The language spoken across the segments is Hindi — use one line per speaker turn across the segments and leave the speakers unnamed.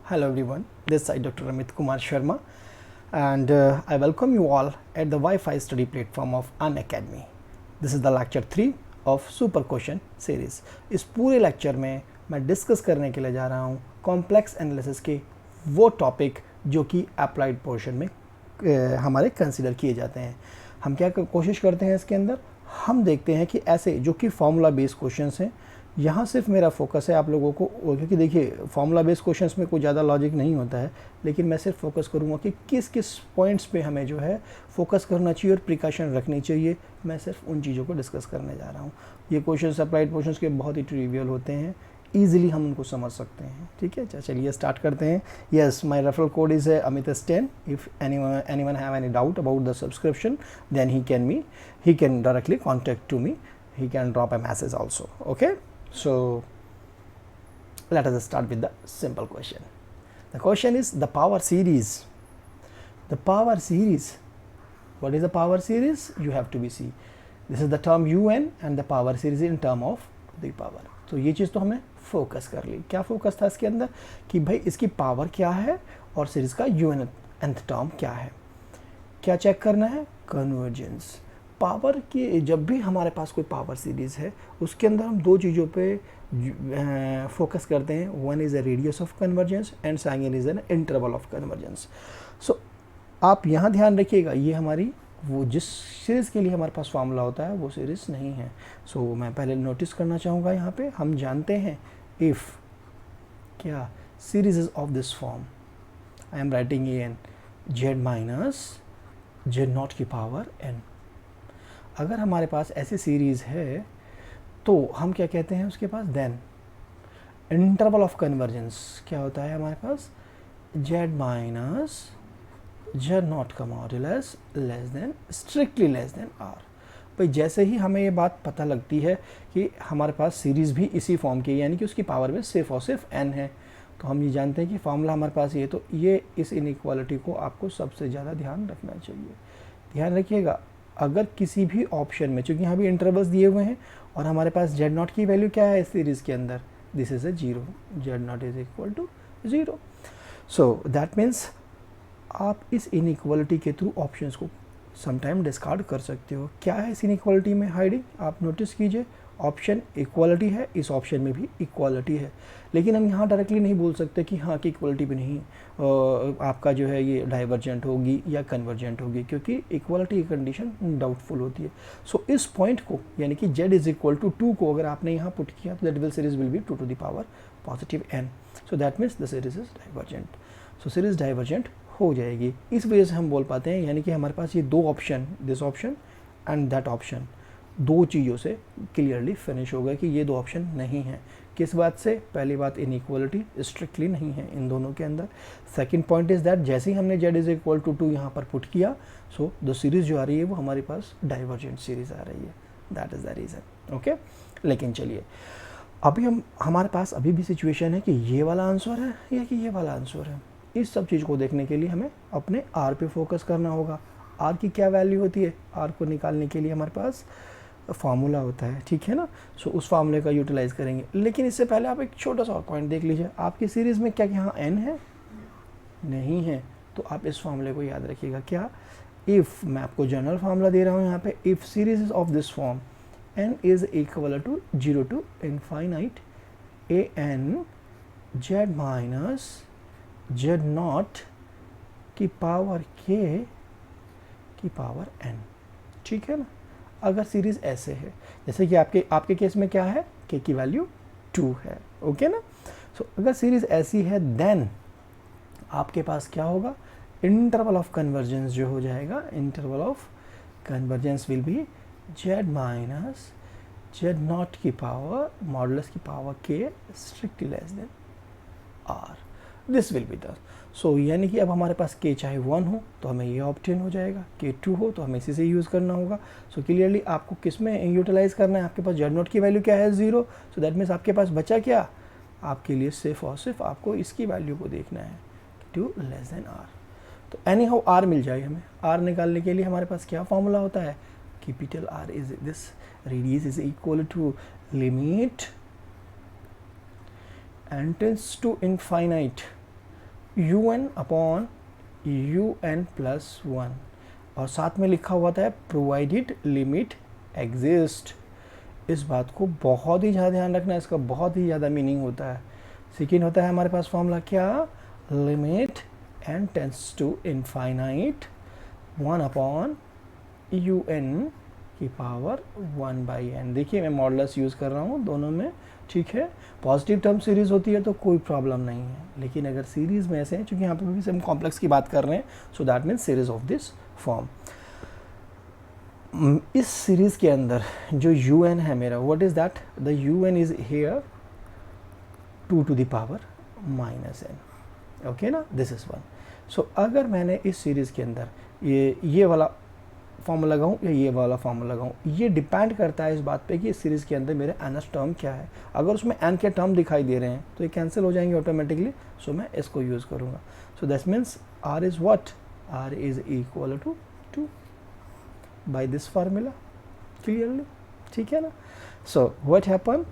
Hello everyone, this is Dr. Amit Kumar Sharma and I welcome you all at the Wi-Fi study platform of Unacademy. This is the lecture 3 of Super Question Series. इस पूरे लेक्चर में मैं डिस्कस करने के लिए जा रहा हूँ कॉम्प्लेक्स एनालिसिस के वो टॉपिक जो कि अप्लाइड पोर्शन में हमारे कंसिडर किए जाते हैं। हम क्या कोशिश करते हैं इसके अंदर, हम देखते हैं कि ऐसे जो कि फॉर्मूला बेस्ड क्वेश्चंस हैं, यहाँ सिर्फ मेरा फोकस है आप लोगों को, क्योंकि देखिए फॉर्मूला बेस्ड क्वेश्चंस में कोई ज़्यादा लॉजिक नहीं होता है, लेकिन मैं सिर्फ फोकस करूँगा कि किस किस पॉइंट्स पे हमें जो है फोकस करना चाहिए और प्रिकॉशन रखनी चाहिए। मैं सिर्फ उन चीज़ों को डिस्कस करने जा रहा हूँ। ये क्वेश्चन अप्लाइड क्वेश्चंस के बहुत ही ट्रिवियल होते हैं, ईजिली हम उनको समझ सकते हैं। ठीक है, चलिए स्टार्ट करते हैं। Yes, my referral code is Amit10. If anyone have any doubt about the subscription, then he can directly contact to me. He can drop a message also. Okay, so let us start with the simple question. The question is the power series. The power series. What is the power series? You have to be see. This is the term un and the power series in term of the power. तो ये चीज़ तो हमने फोकस कर ली। क्या फोकस था इसके अंदर कि भाई इसकी पावर क्या है और सीरीज का un nth टर्म क्या है। क्या चेक करना है? कन्वर्जेंस। पावर की जब भी हमारे पास कोई पावर सीरीज है उसके अंदर हम दो चीज़ों पे फोकस करते हैं। One is a radius of convergence and second is an interval of convergence. So आप यहाँ ध्यान रखिएगा, ये हमारी वो जिस सीरीज़ के लिए हमारे पास फार्मूला होता है वो सीरीज़ नहीं है। सो मैं पहले नोटिस करना चाहूँगा, यहाँ पे हम जानते हैं इफ़ क्या series is of this form, I am writing A N Z minus Z not की पावर एन। अगर हमारे पास ऐसी सीरीज़ है तो हम क्या कहते हैं उसके पास, देन इंटरवल ऑफ कन्वर्जेंस क्या होता है हमारे पास, जेड माइनस जेड नॉट का modulus less than strictly less than R. भाई जैसे ही हमें ये बात पता लगती है कि हमारे पास सीरीज़ भी इसी फॉर्म की, यानी कि उसकी पावर में सिर्फ और सिर्फ n है, तो हम ये जानते हैं कि फार्मूला हमारे पास ये, तो ये इस इनइक्वालिटी को आपको सबसे ज़्यादा ध्यान रखना चाहिए। ध्यान रखिएगा, अगर किसी भी ऑप्शन में, चूँकि यहाँ भी इंटरवल्स दिए हुए हैं और हमारे पास जेड नॉट की वैल्यू क्या है इस सीरीज़ के अंदर, this is a 0, Z not is equal to 0। So that means आप इस इनइक्वालिटी के थ्रू ऑप्शंस को समटाइम डिस्कार्ड कर सकते हो। क्या है इस इनइक्वालिटी में हाइडिंग, आप नोटिस कीजिए, ऑप्शन इक्वालिटी है, इस ऑप्शन में भी इक्वालिटी है, लेकिन हम यहाँ डायरेक्टली नहीं बोल सकते कि हाँ कि इक्वालिटी भी नहीं आपका जो है ये डाइवर्जेंट होगी या कन्वर्जेंट होगी, क्योंकि इक्वालिटी की कंडीशन डाउटफुल होती है। सो इस पॉइंट को, यानी कि z इज इक्वल टू 2 को अगर आपने यहाँ पुट किया तो that will series will be 2 to the power positive n। So that means the series is divergent. So series divergent हो जाएगी। इस वजह से हम बोल पाते हैं, यानी कि हमारे पास ये दो option, this option and that option, दो चीज़ों से क्लियरली फिनिश हो गया कि ये दो ऑप्शन नहीं है। किस बात से? पहली बात, इनइक्वालिटी स्ट्रिक्टली नहीं है इन दोनों के अंदर। सेकंड पॉइंट इज़ दैट जैसे ही हमने z इज इक्वल टू 2 यहाँ पर पुट किया, सो द सीरीज़ जो आ रही है वो हमारे पास डाइवर्जेंट सीरीज़ आ रही है। That is the reason. Okay, लेकिन चलिए अभी हमारे पास अभी भी सिचुएशन है कि ये वाला आंसर है या कि ये वाला आंसर है। इस सब चीज़ को देखने के लिए हमें अपने r पे फोकस करना होगा। r की क्या वैल्यू होती है, r को निकालने के लिए हमारे पास फार्मूला होता है, ठीक है ना। सो उस फार्मूले का यूटिलाइज करेंगे, लेकिन इससे पहले आप एक छोटा सा और पॉइंट देख लीजिए, आपकी सीरीज़ में क्या यहाँ n है? नहीं है। तो आप इस फार्मूले को याद रखिएगा, क्या, इफ़, मैं आपको जनरल फार्मूला दे रहा हूँ यहाँ पे, if series is of this form n is equal to 0 to infinite a n z minus Z not की पावर k की पावर n, ठीक है ना। अगर सीरीज़ ऐसे है, जैसे कि आपके केस में क्या है, k की वैल्यू 2 है, ओके ना। सो अगर सीरीज़ ऐसी है, देन आपके पास क्या होगा, इंटरवल ऑफ कन्वर्जेंस जो हो जाएगा, interval of convergence will be Z minus Z not की पावर मॉडुलस की power k strictly less than r। This will be the, so यानी कि अब हमारे पास k चाहे 1 हो तो हमें ये ऑप्टेन हो जाएगा, k 2 हो तो हमें इसी से यूज़ करना होगा। सो क्लियरली आपको किस में यूटिलाइज करना है, आपके पास जेड नॉट की वैल्यू क्या है, 0। सो दैट मीन्स आपके पास बचा क्या, आपके लिए सिर्फ और सिर्फ आपको इसकी वैल्यू को देखना है, 2 लेस देन r। तो एनी हाउ r मिल जाए हमें। r निकालने के लिए हमारे पास क्या फॉर्मूला होता है, capital R is this, radius is equal to limit n tends to infinite U N upon U N plus one, और साथ में लिखा हुआ था प्रोवाइडेड लिमिट एग्जिस्ट। इस बात को बहुत ही ज़्यादा ध्यान रखना है, इसका बहुत ही ज़्यादा मीनिंग होता है। सेकेंड होता है हमारे पास फॉर्मूला क्या, limit N tends to infinite one upon U N की पावर वन बाई एन। देखिए मैं मॉडुलस यूज़ कर रहा हूँ दोनों में, ठीक है। पॉजिटिव टर्म सीरीज़ होती है तो कोई प्रॉब्लम नहीं है, लेकिन अगर सीरीज़ में ऐसे हैं, क्योंकि यहाँ पे भी हम कॉम्प्लेक्स की बात कर रहे हैं, so that means series of this form. इस सीरीज़ के अंदर जो यू एन है मेरा, what is that, the U N is here 2 to the power minus N, okay ना, दिस इज़ वन। सो अगर मैंने इस सीरीज़ के अंदर ये वाला फॉर्मूला लगाऊँ या ये वाला फॉर्मूला लगाऊँ, ये डिपेंड करता है इस बात पे कि इस सीरीज़ के अंदर मेरे एन टर्म क्या है। अगर उसमें एन के टर्म दिखाई दे रहे हैं तो ये कैंसिल हो जाएंगे ऑटोमेटिकली, सो मैं इसको यूज़ करूँगा। So that means R is what, R is equal to 2 by this formula, clearly, ठीक है ना। सो व्हाट हैपन,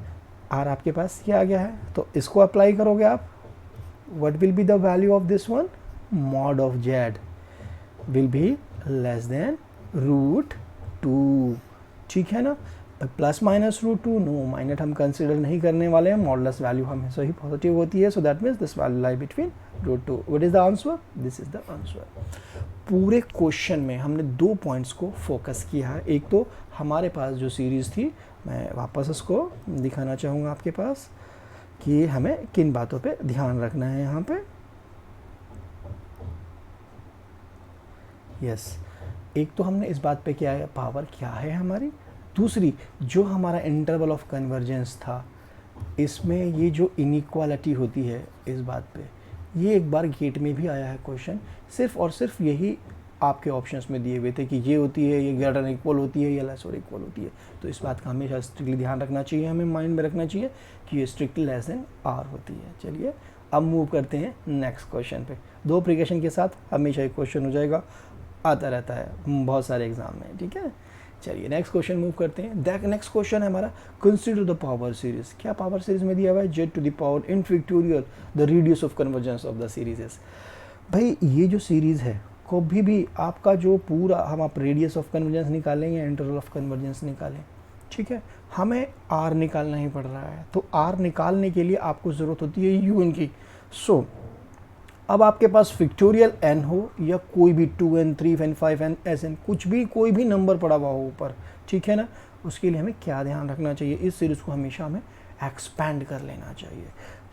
आर आपके पास ये आ गया है, तो इसको अप्लाई करोगे आप, what will be the value of this one, mod of Z will be less than √2, ठीक है ना। प्लस माइनस √2 नो, माइनस हम कंसिडर नहीं करने वाले हैं, मॉडुलस वैल्यू हमेशा ही पॉजिटिव होती है, so that means this value lie between √2। What is the answer, this is the answer. पूरे क्वेश्चन में हमने 2 पॉइंट्स को फोकस किया है। एक तो हमारे पास जो सीरीज़ थी, मैं वापस उसको दिखाना चाहूँगा आपके पास कि हमें किन बातों पे ध्यान रखना है यहाँ पे। यस, एक तो हमने इस बात पे किया है पावर क्या है हमारी, दूसरी जो हमारा इंटरवल ऑफ कन्वर्जेंस था, इसमें ये जो इनइक्वालिटी होती है, इस बात पे ये एक बार गेट में भी आया है क्वेश्चन, सिर्फ और सिर्फ यही आपके ऑप्शंस में दिए हुए थे कि ये होती है, ये ग्रेटर देन इक्वल होती है या लेस और इक्वल होती है। तो इस बात का हमेशा स्ट्रिक्टली ध्यान रखना चाहिए, हमें माइंड में रखना चाहिए कि ये स्ट्रिक्टली लेस देन आर होती है। चलिए अब मूव करते हैं नेक्स्ट क्वेश्चन पे। 2 एप्लीकेशन के साथ हमेशा एक क्वेश्चन हो जाएगा, आता रहता है बहुत सारे एग्जाम में, ठीक है। चलिए नेक्स्ट क्वेश्चन मूव करते हैं। नेक्स्ट क्वेश्चन है हमारा, कंसीडर द पावर सीरीज। क्या पावर सीरीज में दिया हुआ है, z to the power N factorial the radius of convergence of the serieses. भाई ये जो सीरीज है, कभी भी आपका जो पूरा हम आप रेडियस ऑफ कन्वर्जेंस निकालें या इंटरवल ऑफ कन्वर्जेंस निकालें, ठीक है, हमें r निकालना ही पड़ रहा है। तो r निकालने के लिए आपको ज़रूरत होती है un की। सो अब आपके पास फैक्टोरियल n हो या कोई भी 2n 3n 5n Sn, कुछ भी कोई भी नंबर पड़ा हुआ हो ऊपर, ठीक है ना, उसके लिए हमें क्या ध्यान रखना चाहिए, इस सीरीज़ को हमेशा हमें एक्सपैंड कर लेना चाहिए।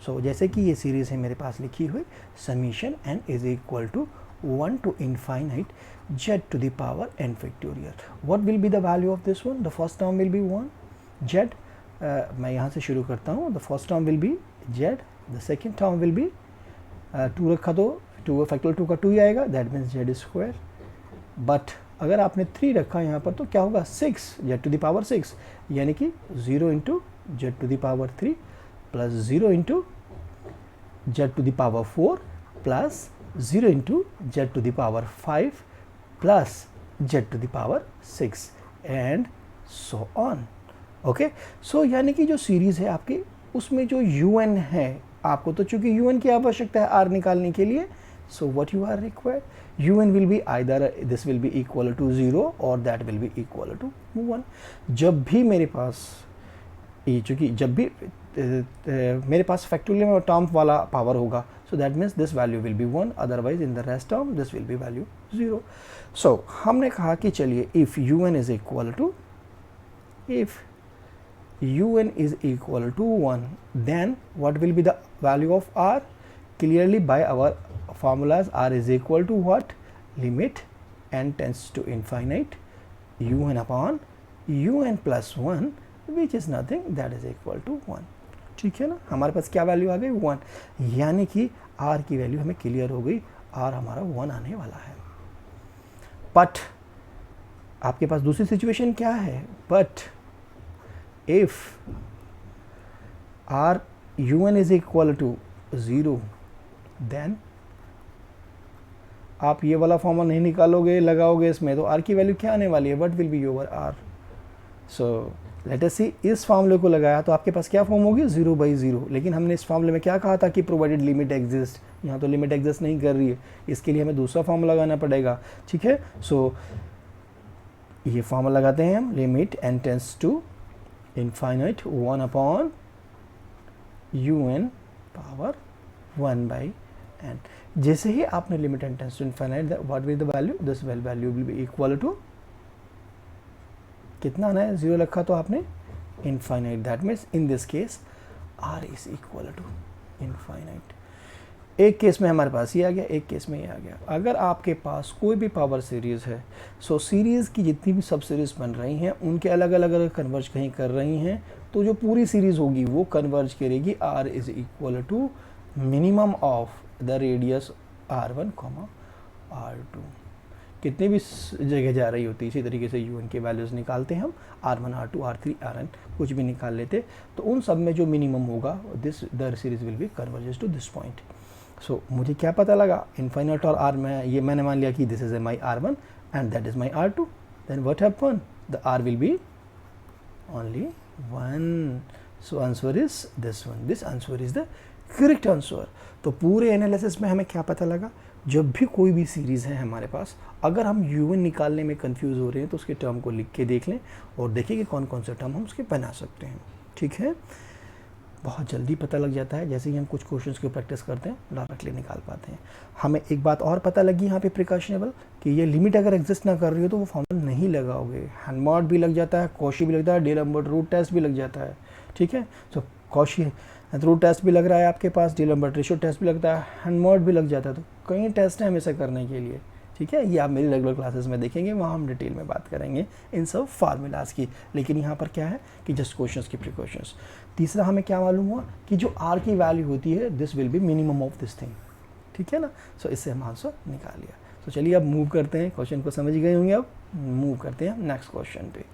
सो जैसे कि ये सीरीज़ है मेरे पास लिखी हुई, summation n is equal to 1 to infinite z to the power n factorial. What will be the value of this one? The first term will be 1 z, मैं यहाँ से शुरू करता हूँ। The first term will be z, the second term will be 2 रखा तो 2 फैक्टोरियल 2 का 2 ही आएगा, that means Z square. But अगर आपने 3 रखा यहाँ पर तो क्या होगा, 6 जेड टू द पावर 6, यानी कि 0 into Z to the power 3 plus 0 into Z to the power 4 plus 0 into Z to the power 5 plus Z to the power 6 and so on. Okay, so यानी कि जो सीरीज़ है आपकी, उसमें जो un है, आपको तो चूंकि un की आवश्यकता है r निकालने के लिए, so what you are required, un will be either this will be equal to 0 और that will be equal to 1। जब भी मेरे पास ये, चूँकि जब भी मेरे पास फैक्टोरियल में टर्म वाला पावर होगा, so that means this value will be 1, otherwise in the rest term this will be value 0। So हमने कहा कि चलिए if un is equal to, if un is equal to 1, then what will be the value of r? Clearly by our formulas, r is equal to what? Limit n tends to infinite un upon un plus 1, which is nothing, that is equal to 1। ठीक है ना, हमारे पास क्या वैल्यू आ गई, 1, यानी कि r की वैल्यू हमें क्लियर हो गई, r हमारा 1 आने वाला है। बट आपके पास दूसरी सिचुएशन क्या है, but if r un is equal to 0, then आप ये वाला फॉर्मूला नहीं निकालोगे, लगाओगे इसमें, तो r की वैल्यू क्या आने वाली है, what will be your r? So let us see इस फार्मूले को लगाया तो आपके पास क्या फॉर्म होगी 0/0, लेकिन हमने इस फार्मूले में क्या कहा था कि प्रोवाइडेड लिमिट एग्जिस्ट, यहाँ तो लिमिट एग्जिस्ट नहीं कर रही है, इसके लिए हमें दूसरा फार्मूला लगाना पड़ेगा, ठीक है। सो ये फार्मूला लगाते हैं हम, limit n tends to infinite 1/un power 1/n। जैसे ही आपने limit n tends to infinite, what will the value, this value will be equal to कितना आना है, 0 रखा तो आपने infinite, that means in this case r is equal to infinite. एक केस में हमारे पास ये आ गया, एक केस में ये आ गया। अगर आपके पास कोई भी पावर सीरीज़ है, सो सीरीज़ की जितनी भी सब सीरीज़ बन रही हैं उनके अलग अलग अगर कन्वर्ज कहीं कर रही हैं तो जो पूरी सीरीज़ होगी वो कन्वर्ज करेगी r is equal to minimum of the radius r1, r2। कितनी भी जगह जा रही होती है इसी तरीके से un के वैल्यूज़ निकालते हैं हम, r1, r2, r3, rn कुछ भी निकाल लेते, तो उन सब में जो मिनिमम होगा this the series will be converges to this point. So मुझे क्या पता लगा, इनफाइनाइट और r में ये मैंने मान लिया कि this is my r1 and that is my r2, then what happen, the r will be only 1, so answer is this one, this answer is the correct answer. तो पूरे एनालिसिस में हमें क्या पता लगा, जब भी कोई भी सीरीज़ है हमारे पास, अगर हम un निकालने में कंफ्यूज हो रहे हैं तो उसके टर्म को लिख के देख लें और देखें कि कौन कौन से टर्म हम उसके बना सकते हैं, ठीक है। बहुत जल्दी पता लग जाता है, जैसे ही हम कुछ क्वेश्चंस की प्रैक्टिस करते हैं डायरेक्टली निकाल पाते हैं। हमें एक बात और पता लगी यहाँ पे प्रिकॉशनेबल, कि ये लिमिट अगर एग्जिस्ट ना कर रही हो तो वो फॉर्मूला नहीं लगाओगे। हेल्महोल्ट्ज भी लग जाता है, कॉशी भी लगता है, डीलम्बर्ट रूट टेस्ट भी लग जाता है, ठीक है। सो कॉशी रूट टेस्ट भी लग रहा है आपके पास, डीलम्बर्ट रेशियो टेस्ट भी लगता है, हेल्महोल्ट्ज भी लग जाता है, तो कई टेस्ट हैं हमेशा करने के लिए, ठीक है। ये आप मेरी रेगुलर क्लासेस में देखेंगे, वहाँ हम डिटेल में बात करेंगे इन सब फार्मूलाज की, लेकिन यहाँ पर क्या है कि जस्ट क्वेश्चंस की प्रिकॉशंस। तीसरा हमें क्या मालूम हुआ कि जो r की वैल्यू होती है this will B minimum of this thing, ठीक है ना। सो इससे हम आंसर निकाल लिया। तो चलिए अब मूव करते हैं, क्वेश्चन को समझ गए होंगे, अब मूव करते हैं नेक्स्ट क्वेश्चन पे,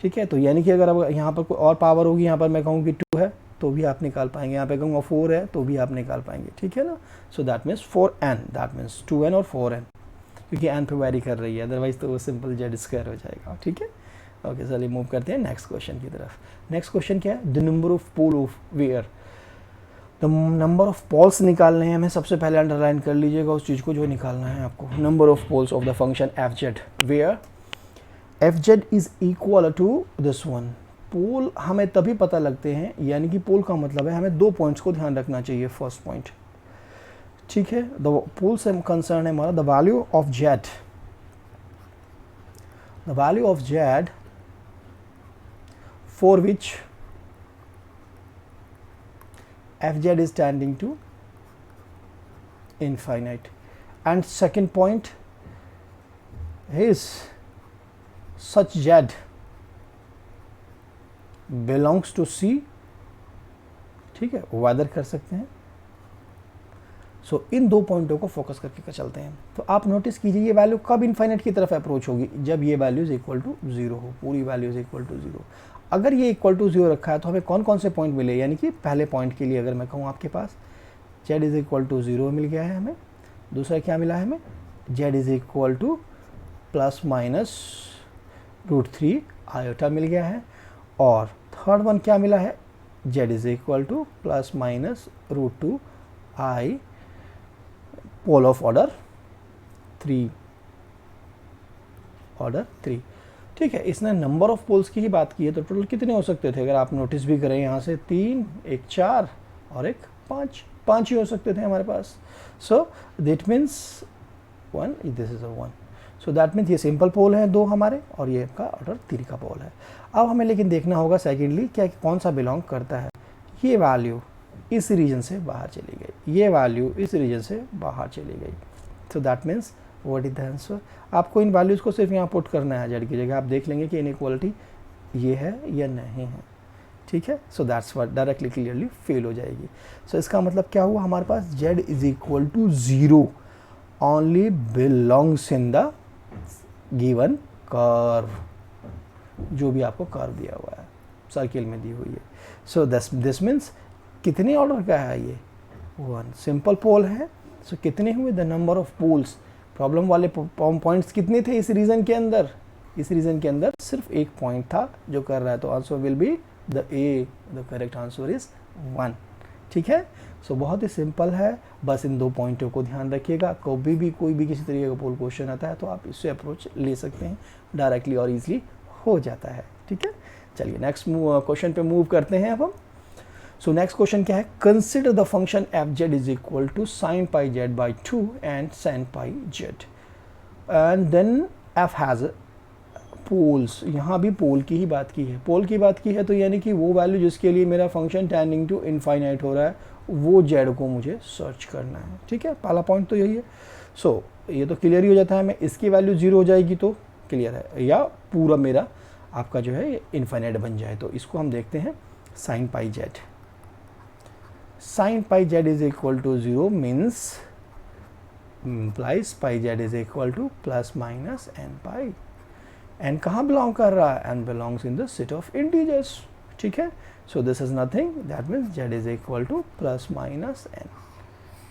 ठीक है। तो यानी कि अगर अब यहाँ पर कोई और पावर होगी, यहाँ पर मैं कहूँ कि 2 है तो भी आप निकाल पाएंगे, यहाँ पे कहूँगा 4 है तो भी आप निकाल पाएंगे, ठीक है ना। सो that means 4n, that means 2n और 4n, क्योंकि n पे वेरी कर रही है, अदरवाइज तो वो सिंपल z² हो जाएगा, ठीक है। ओके, चलिए मूव करते हैं नेक्स्ट क्वेश्चन की तरफ। नेक्स्ट क्वेश्चन क्या है, the number of pole of where, the number of poles निकालने हैं हमें। सबसे पहले अंडरलाइन कर लीजिएगा उस चीज़ को जो निकालना है आपको, number of poles of the function fz, where fz is equal to this one. Pole हमें तभी पता लगते हैं, यानी कि पोल का मतलब है हमें 2 पॉइंट्स को ध्यान रखना चाहिए। फर्स्ट पॉइंट, ठीक है, द पोल से कंसर्न है हमारा the value of z, the value of z for which fz is tending to infinite, and second point is such z belongs to C, ठीक है, वेदर कर सकते हैं। सो इन 2 पॉइंटों को फोकस करके चलते हैं। तो आप नोटिस कीजिए ये वैल्यू कब इनफाइनाइट की तरफ अप्रोच होगी, जब ये वैल्यूज इक्वल टू 0 हो, पूरी वैल्यूज इक्वल टू 0। अगर ये इक्वल टू 0 रखा है तो हमें कौन कौन से पॉइंट मिले, यानी कि पहले पॉइंट के लिए अगर मैं कहूँ आपके पास z इज इक्वल टू 0 मिल गया है हमें, दूसरा क्या मिला है हमें, z is equal to ±√3 iota मिल गया है, और थर्ड वन क्या मिला है, z is equal to ±√2 i pole of order 3, ठीक है। इसने नंबर ऑफ पोल्स की ही बात की है, तो टोटल कितने हो सकते थे, अगर आप नोटिस भी करें यहाँ से 3, एक 4 और एक 5 ही हो सकते थे हमारे पास। So that means 1, this is a 1, so that means ये सिंपल पोल है 2 हमारे, और ये आपका ऑर्डर 3 का पोल है। अब हमें लेकिन देखना होगा सेकेंडली क्या कौन सा बिलोंग करता है। ये वैल्यू इस रीजन से बाहर चली गई, ये वैल्यू इस रीजन से बाहर चली गई, सो that means what is the answer. आपको इन वैल्यूज़ को सिर्फ यहाँ पुट करना है जेड की जगह, आप देख लेंगे कि इनइक्वालिटी ये है या नहीं है, ठीक है। So that's what directly clearly fail हो जाएगी। सो इसका मतलब क्या हुआ, हमारे पास z is equal to 0 only belongs in the given curve, जो भी आपको कर्व दिया हुआ है सर्किल में दी हुई है। सो दिस मीन्स कितने ऑर्डर का है ये, 1 सिंपल पोल है। सो कितने हुए, the number of poles, problem वाले पॉइंट्स कितने थे इस रीजन के अंदर, इस रीजन के अंदर सिर्फ एक पॉइंट था जो कर रहा है, तो answer will be the A, the correct answer is 1। ठीक है, सो बहुत ही सिंपल है, बस इन 2 पॉइंटों को ध्यान रखिएगा। कभी भी कोई भी किसी तरीके का पोल क्वेश्चन आता है तो आप इससे अप्रोच ले सकते हैं, डायरेक्टली और ईजिली हो जाता है। ठीक है, चलिए नेक्स्ट क्वेश्चन पे मूव करते हैं अब हम। सो नेक्स्ट क्वेश्चन क्या है, consider the function F Z is equal to sine pi Z by 2 and sine pi Z and then F has poles. यहाँ भी पोल की ही बात की है, पोल की बात की है तो यानी कि वो वैल्यू जिसके लिए मेरा फंक्शन टेंडिंग टू इनफाइनाइट हो रहा है वो जेड को मुझे सर्च करना है। ठीक है, पहला पॉइंट तो यही है। सो ये तो क्लियर ही हो जाता है, मैं इसकी वैल्यू 0 हो जाएगी तो क्लियर है, या पूरा मेरा आपका जो है इनफाइनाइट बन जाए। तो इसको हम देखते हैं sine pi Z, sine pi Z is equal to 0 means implies pi Z is equal to plus minus N pi. N कहाँ बिलोंग कर रहा है, N belongs in the set of integers. ठीक है, so this is nothing, that means Z is equal to plus minus N.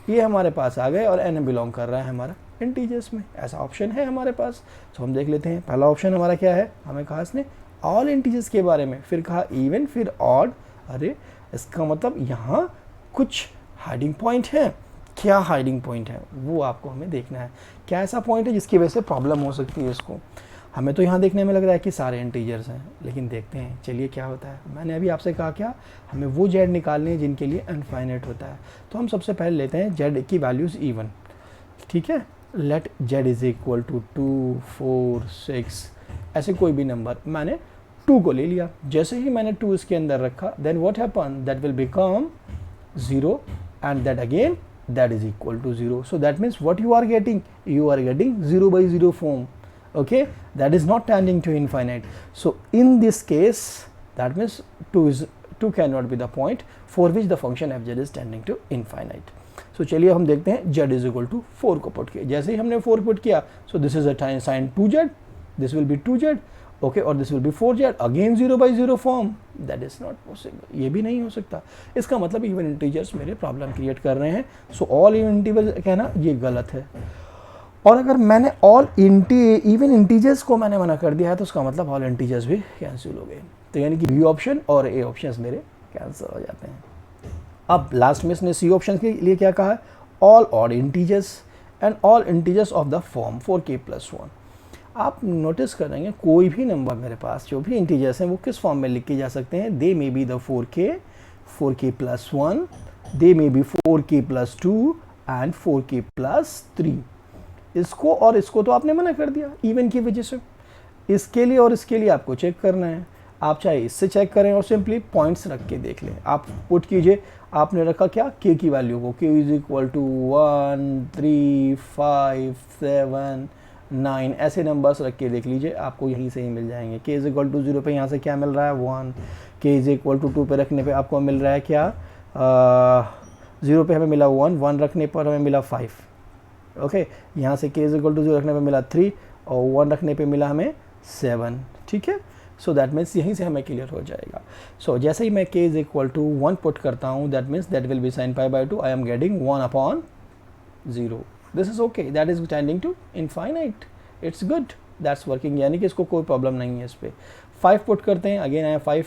ये हमारे पास आ गए और एन बिलोंग कर रहा है हमारा इंटीजर्स में, ऐसा ऑप्शन है हमारे पास। तो हम देख लेते हैं, पहला ऑप्शन हमारा क्या है, हमें कहा इसने ऑल इंटीजर्स के बारे में, फिर कहा इवन, फिर ऑड। अरे इसका मतलब यहाँ कुछ हाइडिंग पॉइंट है, क्या हाइडिंग पॉइंट है वो आपको हमें देखना है, क्या ऐसा पॉइंट है जिसकी वजह से प्रॉब्लम हो सकती है इसको। हमें तो यहाँ देखने में लग रहा है कि सारे इंटीजर्स हैं, लेकिन देखते हैं चलिए क्या होता है। मैंने अभी आपसे कहा क्या, हमें वो जेड निकालने हैं जिनके लिए इनफाइनाइट होता है। तो हम सबसे पहले लेते हैं जेड की वैल्यूज़ इवन। ठीक है, let Z is equal to 2, 4, 6 ऐसे कोई भी नंबर, मैंने 2 को ले लिया। जैसे ही मैंने 2 इसके अंदर रखा, then what happen, that will become 0 and that again that is equal to 0. So that means what you are getting 0 by 0 form. Okay, that is not tending to infinite. So in this case that means 2 cannot be the point for which the function f z is tending to infinite. So चलिए हम देखते हैं z is equal to 4 को पुट किया। जैसे ही हमने 4 पुट किया, so this is a sin 2z, this will be 2z, okay, और this will be 4z, again 0 by 0 form, that is not possible, ये भी नहीं हो सकता। इसका मतलब इवन इंटीजर्स मेरे प्रॉब्लम क्रिएट कर रहे हैं। सो ऑल इवन इंटीजर्स कहना ये गलत है, और अगर मैंने ऑल इवन इंटीजर्स को मैंने मना कर दिया है तो उसका मतलब ऑल इंटीजर्स भी कैंसिल हो गए। तो यानी कि बी ऑप्शन और ए ऑप्शन मेरे कैंसिल हो जाते हैं। अब लास्ट में इसने सी ऑप्शन के लिए क्या कहा है, all odd integers and all integers of the form 4k+1। आप नोटिस करेंगे कोई भी नंबर मेरे पास जो भी इंटीजर्स हैं वो किस फॉर्म में लिख के जा सकते हैं, they may be the 4k+1, they may be 4k+2 and 4k+3। इसको और इसको तो आपने मना कर दिया इवन की वजह से, इसके लिए और इसके लिए आपको चेक करना है। आप चाहे इससे चेक करें और सिंपली पॉइंट्स रख के देख लें। आप पुट कीजिए, आपने रखा क्या, k की वैल्यू को, k इज इक्वल टू 1, 3, 5, 7, 9 ऐसे नंबर्स रख के देख लीजिए, आपको यहीं से ही मिल जाएंगे। k इज इक्वल टू 0 पे यहाँ से क्या मिल रहा है 1, k इज इक्वल टू 2 पे रखने पे आपको मिल रहा है क्या, 0 पे हमें मिला 1, 1 रखने पर हमें मिला 5, ओके। यहाँ से k इज इक्वल टू 0 रखने पे मिला 3 और 1 रखने पे मिला हमें 7। ठीक है, सो दैट मीन्स यहीं से हमें क्लियर हो जाएगा। सो जैसे ही मैं k is equal to 1 put करता हूँ, that means that will be sin π/2, I am getting 1/0। This is okay, that is tending to infinite, it's good, that's working, यानी कि इसको कोई प्रॉब्लम नहीं है इस पर। 5 पुट करते हैं, again I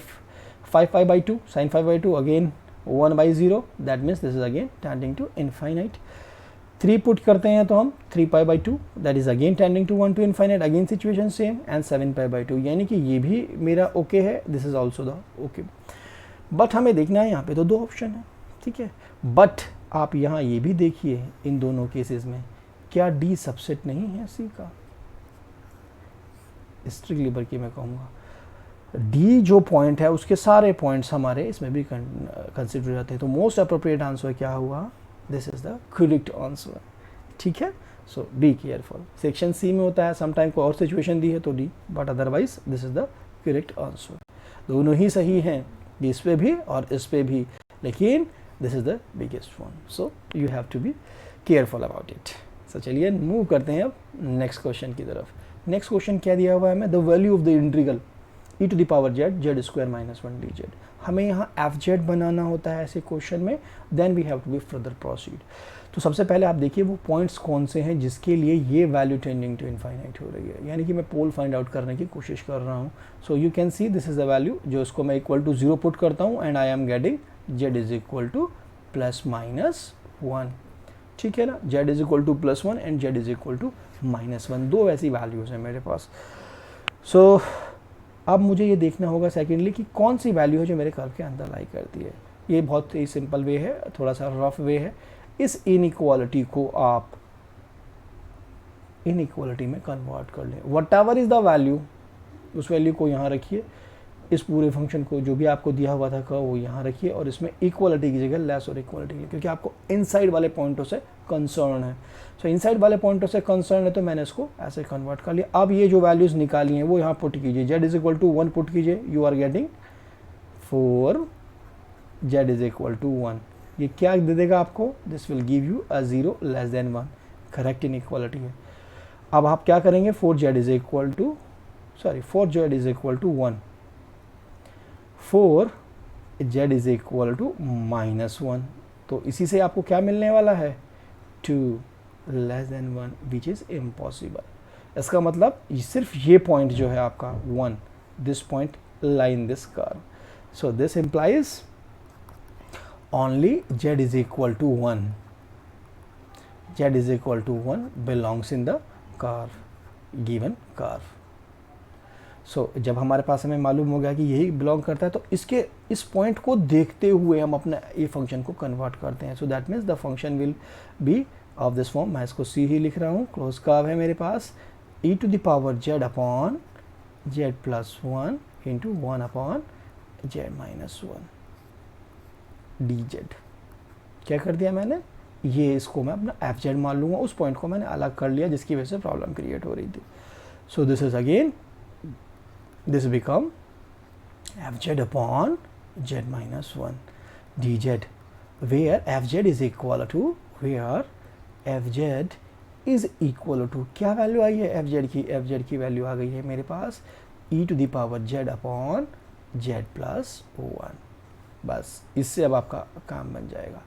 5π/2 sin 5/2, again 1/0, that means this is again tending to infinite. 3 put करते हैं तो हम 3π/2, that is again tending to 1 to infinite, again situation same, and 7π/2, यानी कि ये भी मेरा ओके है, this is also the okay. But हमें देखना है यहाँ पे तो 2 ऑप्शन है, ठीक है। बट आप यहाँ ये भी देखिए इन दोनों केसेस में क्या डी सबसेट नहीं है सी का, स्ट्रिक्टली बल्कि मैं कहूँगा डी जो पॉइंट है उसके सारे पॉइंट्स हमारे इसमें भी कंसिडर हो जाते हैं। तो मोस्ट अप्रोप्रिएट आंसर क्या हुआ, this is the correct answer, ठीक है। सो बी केयरफुल, सेक्शन सी में होता है समटाइम को और सिचुएशन दी है तो D, but otherwise this is the correct answer. दोनों ही सही हैं, इस पे भी और इस पे भी, लेकिन this is the biggest one, so you have to be careful about it. So चलिए मूव करते हैं अब नेक्स्ट क्वेश्चन की तरफ। नेक्स्ट क्वेश्चन क्या दिया हुआ है हमें, the value of the integral E to the power Z Z square minus 1 D Z. हमें यहाँ एफ जेड बनाना होता है ऐसे क्वेश्चन में, then we have to be further proceed. तो सबसे पहले आप देखिए वो पॉइंट्स कौन से हैं जिसके लिए ये वैल्यू टेंडिंग टू इनफाइनाइट हो रही है, यानी कि मैं पोल फाइंड आउट करने की कोशिश कर रहा हूँ। So you can see this is the value जो इसको मैं इक्वल टू 0 पुट करता हूँ and I am getting Z is equal to plus minus 1, ठीक है ना। Z is equal to plus 1 and Z is equal to minus 1, दो ऐसी वैल्यूज़ हैं मेरे पास। सो अब मुझे ये देखना होगा सेकेंडली कि कौन सी वैल्यू है जो मेरे कर्व के अंदर लाई करती है। ये बहुत ही सिंपल वे है, थोड़ा सा रफ वे है। इस इनइक्वालिटी को आप इनइक्वालिटी में कन्वर्ट कर लें, what ever is the value उस वैल्यू को यहाँ रखिए, इस पूरे फंक्शन को जो भी आपको दिया हुआ था कर्व वो यहाँ रखिए और इसमें इक्वालिटी की जगह लेस और इक्वालिटी की, क्योंकि आपको इनसाइड वाले पॉइंटों से कंसर्न है। सो इनसाइड वाले पॉइंटों से कंसर्न है तो मैंने इसको ऐसे कन्वर्ट कर लिया। अब ये जो वैल्यूज़ निकाली हैं वो यहाँ पुट कीजिए, Z is equal to 1 put कीजिए, you are getting 4 Z is equal to 1। ये क्या दे देगा आपको, this will give you a 0 less than 1, correct inequality है। अब आप क्या करेंगे, 4 Z is equal to 1, 4 Z is equal to minus 1, तो इसी से आपको क्या मिलने वाला है, 2 less than 1 which is impossible. इसका मतलब सिर्फ ये पॉइंट जो है आपका 1, this point lie in this curve, so this implies only z is equal to 1, z is equal to 1 belongs in the curve, given curve. So जब हमारे पास हमें मालूम हो गया कि यही बिलोंग करता है तो इसके इस पॉइंट को देखते हुए हम अपना ये फंक्शन को कन्वर्ट करते हैं। So that means the function will be of this form, मैं इसको सी ही लिख रहा हूँ, क्लोज कर्व है मेरे पास, e to the power z upon z plus 1 into 1 upon z minus 1 D Z. क्या कर दिया मैंने, ये इसको मैं अपना एफ जेड मान लूँगा, उस पॉइंट को मैंने अलग कर लिया जिसकी वजह से प्रॉब्लम क्रिएट हो रही थी। So this is again this become F Z upon Z minus 1 D Z, where F Z is equal to क्या वैल्यू आई है एफ जेड की वैल्यू आ गई है मेरे पास e to the power Z upon Z plus 1। बस इससे अब आपका काम बन जाएगा।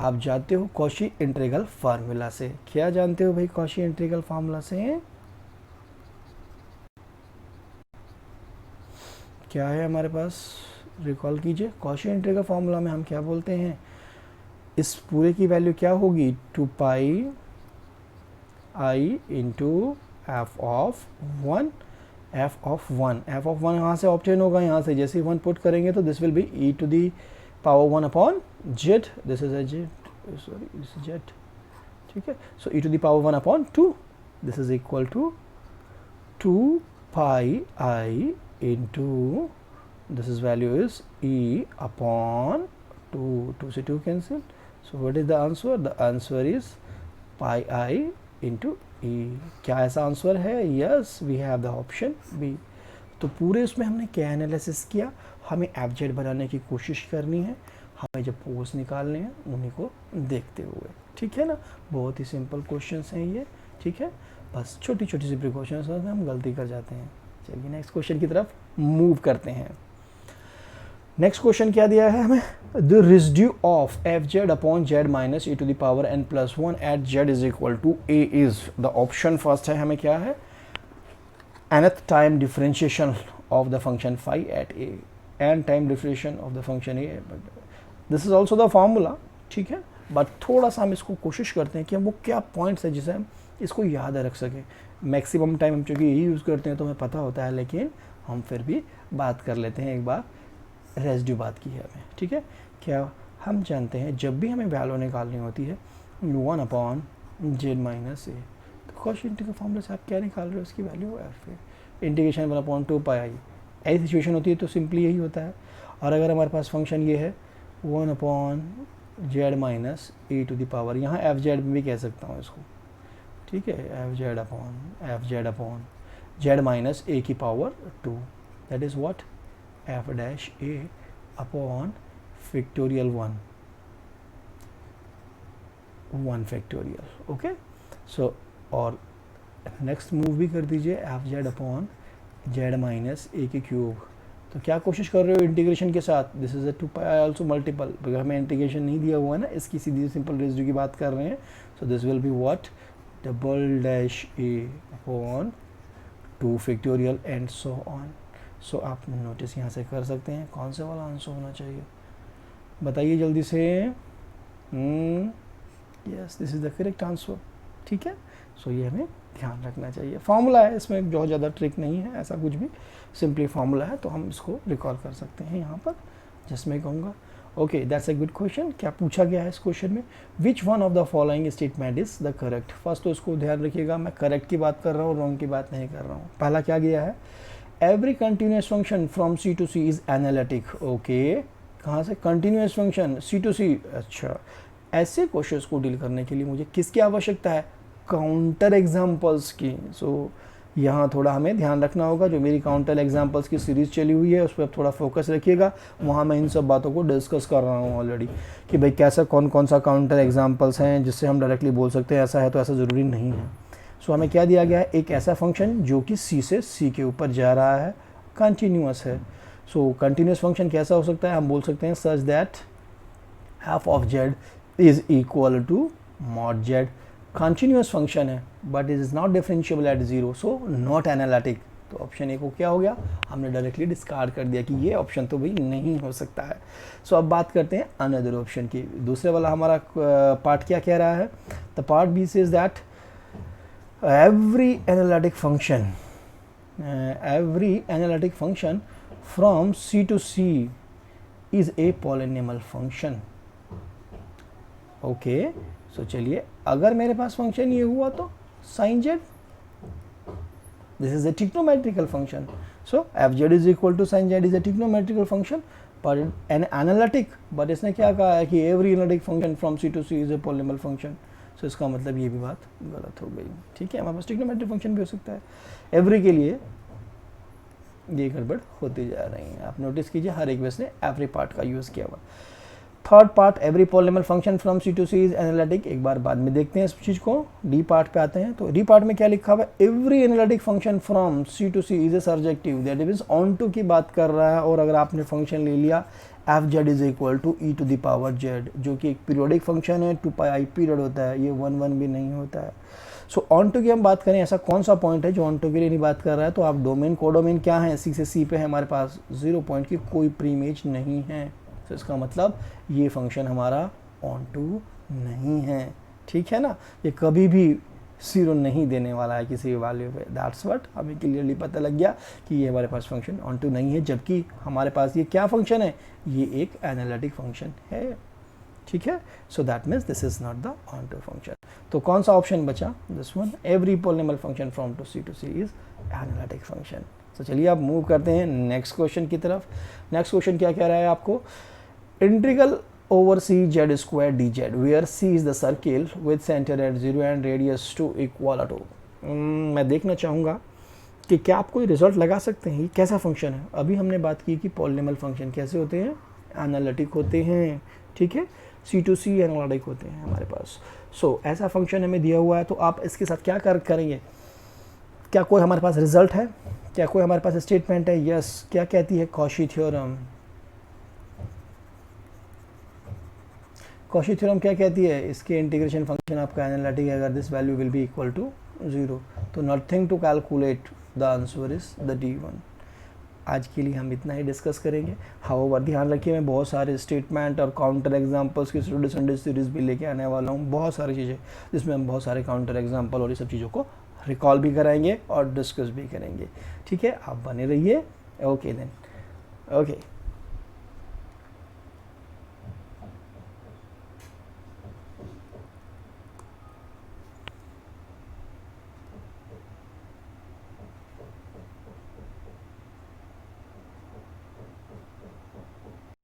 आप जानते हो कॉशी इंटीग्रल फार्मूला से, क्या जानते हो भाई कॉशी इंटीग्रल फार्मूला से, क्या है हमारे पास, रिकॉल कीजिए। कॉशी इंटीग्रल फार्मूला में हम क्या बोलते हैं, इस पूरे की वैल्यू क्या होगी, 2 pi i into F of 1, F of 1 यहाँ से ऑब्टेन होगा, यहाँ से जैसे 1 पुट करेंगे तो this will be e to the power 1 upon Z, this is a Z, sorry this is Z, ठीक है। So e to the power 1 upon 2, this is equal to 2 pi i into this is value is e upon 2 से 2 cancel, so what is the answer, the answer is pi i into e. क्या ऐसा आंसर है, yes we have the option B. तो पूरे उसमें हमने क्या एनालिसिस किया, हमें एफ जेड बनाने की कोशिश करनी है, हमें जब पोल्स निकालने हैं उन्हीं को देखते हुए, ठीक है ना। बहुत ही सिंपल क्वेश्चंस हैं ये, ठीक है, बस छोटी छोटी सी प्रिकॉशंस में हम गलती कर जाते हैं। चलिए नेक्स्ट क्वेश्चन की तरफ मूव करते हैं। नेक्स्ट क्वेश्चन क्या दिया है हमें, the residue of F Z upon Z minus e to the power n plus 1 at Z is equal to a is, the option first है हमें क्या है, nth time differentiation of the function phi at a, n time differentiation of the function a, this is also the formula, ठीक है, बट थोड़ा सा हम इसको कोशिश करते हैं कि हम वो क्या पॉइंट्स है जिसे हम इसको याद रख सकें। मैक्सिमम टाइम हम चूँकि यही यूज़ करते हैं तो हमें पता होता है, लेकिन हम फिर भी बात कर लेते हैं, एक बार रेसिड्यू बात की है हमें, ठीक है। क्या हम जानते हैं जब भी हमें वैल्यू निकालनी होती है 1 अपॉन जेड माइनस ए, तो कॉशी इंटीग्रल फार्मूला से आप क्या निकाल रहे हो, उसकी value F integration 1 upon 2 pi आई, ऐसी सिचुएशन होती है तो सिंपली यही होता है। और अगर हमारे पास फंक्शन ये है 1 upon Z minus e to the power, यहाँ एफ जेड भी कह सकता हूँ इसको, ठीक है, F Z upon Z minus A की power 2, that is what, F dash A upon factorial 1 factorial, okay. So और नेक्स्ट मूव भी कर दीजिए, F Z upon Z minus A की क्यूब, तो क्या कोशिश कर रहे हो इंटीग्रेशन के साथ, this is a 2 pi also multiple, because हमें इंटीग्रेशन नहीं दिया हुआ है ना, इसकी सीधी सिंपल रेसिड्यू की बात कर रहे हैं. So this will be what, double dash A upon 2 factorial and so on. So आप नोटिस यहाँ से कर सकते हैं कौन से वाला आंसर होना चाहिए, बताइए जल्दी से. Yes, this is the correct answer. ठीक है, सो ये हमें ध्यान रखना चाहिए. फॉर्मूला है, इसमें बहुत ज़्यादा ट्रिक नहीं है, ऐसा कुछ भी, सिंपली फॉर्मूला है, तो हम इसको रिकॉल कर सकते हैं यहाँ पर, जिसमें कहूँगा. Okay, that's a good question. क्या पूछा गया है इस क्वेश्चन में, which one of the following statement is the correct. First तो इसको ध्यान रखिएगा, मैं करेक्ट की बात कर रहा हूँ, रॉन्ग की बात नहीं कर रहा हूँ. पहला क्या गया है, every continuous function from C to C is analytic. Okay, कहाँ से continuous function C to C. अच्छा, ऐसे क्वेश्चंस को डील करने के लिए मुझे किसकी आवश्यकता है, काउंटर एग्जाम्पल्स की. सो यहाँ थोड़ा हमें ध्यान रखना होगा, जो मेरी काउंटर एग्जाम्पल्स की सीरीज़ चली हुई है उस पर थोड़ा फोकस रखिएगा. वहाँ मैं इन सब बातों को डिस्कस कर रहा हूँ ऑलरेडी, कि भाई कैसा कौन कौन सा काउंटर एग्जाम्पल्स हैं जिससे हम डायरेक्टली बोल सकते हैं ऐसा है, तो ऐसा ज़रूरी नहीं है. सो हमें क्या दिया गया है, एक ऐसा फंक्शन जो कि सी से सी के ऊपर जा रहा है, कंटिन्यूस है. सो कंटिन्यूस फंक्शन कैसा हो सकता है, हम बोल सकते हैं such that F of Z is equal to mod Z. Continuous function है but it is not differentiable at zero, so not analytic. तो ऑप्शन ए को क्या हो गया, हमने डायरेक्टली डिस्कार्ड कर दिया कि ये ऑप्शन तो भाई नहीं हो सकता है. सो अब बात करते हैं अनदर ऑप्शन की. दूसरे वाला हमारा पार्ट क्या कह रहा है, the part B says that every analytic function from C to C is a polynomial function. Okay, so चलिए, अगर मेरे पास फंक्शन ये हुआ तो sin z, this is a trigonometrical function. So fz is equal to sin z is a trigonometrical function, but an analytic, but इसने क्या कहा है कि every analytic function from C to C is a polynomial function. सो इसका मतलब ये भी बात गलत हो गई. ठीक है, हमारे पास ट्रिग्नोमेट्रिक फंक्शन भी हो सकता है, एवरी के लिए ये गड़बड़ होती जा रही है. आप नोटिस कीजिए हर एक वेस ने एवरी पार्ट का यूज़ किया हुआ. Third part, every polynomial function from C to C is analytic. एक बार बाद में देखते हैं इस चीज़ को. डी पार्ट पे आते हैं, तो डी पार्ट में क्या लिखा हुआ है, every analytic function from C to C is a surjective, that means onto की बात कर रहा है. और अगर आपने फंक्शन ले लिया F Z is equal to E to the power Z, जो कि एक पीरियोडिक फंक्शन है, 2 पाई आई पीरियड होता है, ये 1 भी नहीं होता है. सो ऑन टू की हम बात करें, ऐसा कौन सा पॉइंट है जो ऑन टू के लिए नहीं बात कर रहा है, तो आप डोमेन कोडोमेन क्या है, सी से सी पे है हमारे पास, 0 पॉइंट की कोई प्री इमेज नहीं है. तो इसका मतलब ये फंक्शन हमारा ऑन टू नहीं है. ठीक है ना, ये कभी भी 0 नहीं देने वाला है किसी वैल्यू पे. दैट्स व्हाट हमें क्लियरली पता लग गया कि ये हमारे पास फंक्शन ऑन टू नहीं है, जबकि हमारे पास ये क्या फंक्शन है, ये एक एनालिटिक फंक्शन है. ठीक है, so that means this is not the onto function. तो कौन सा ऑप्शन बचा, this one, every polynomial function from to C is analytic function. तो चलिए आप मूव करते हैं नेक्स्ट क्वेश्चन की तरफ. नेक्स्ट क्वेश्चन क्या कह रहा है आपको, integral over c z square dz where c is the circle with center at 0 and radius to equal to. मैं देखना चाहूँगा कि क्या आप कोई रिजल्ट लगा सकते हैं, ये कैसा फंक्शन है. अभी हमने बात की कि पॉलिनोमियल फंक्शन कैसे होते हैं, एनालिटिक होते हैं. ठीक है, सी टू सी एनालिटिक होते हैं हमारे पास. सो ऐसा फंक्शन हमें दिया हुआ है, तो आप इसके साथ क्या करेंगे, क्या कोई हमारे पास रिजल्ट है, क्या कोई हमारे पास स्टेटमेंट है. यस, क्या कहती है कॉशी थ्योरम. कॉशी थ्योरम क्या कहती है, इसके इंटीग्रेशन फंक्शन आपका एनालिटिक है अगर this value will be equal to 0, तो nothing to calculate, the answer is the D1. आज के लिए हम इतना ही डिस्कस करेंगे. हाउएवर ध्यान रखिए, मैं बहुत सारे स्टेटमेंट और काउंटर एग्जांपल्स की संडे सीरीज़ भी लेके आने वाला हूँ, बहुत सारी चीज़ें जिसमें हम बहुत सारे काउंटर एग्जांपल और ये सब चीज़ों को रिकॉल भी कराएंगे और डिस्कस भी करेंगे. ठीक है, आप बने रहिए. Okay then, okay.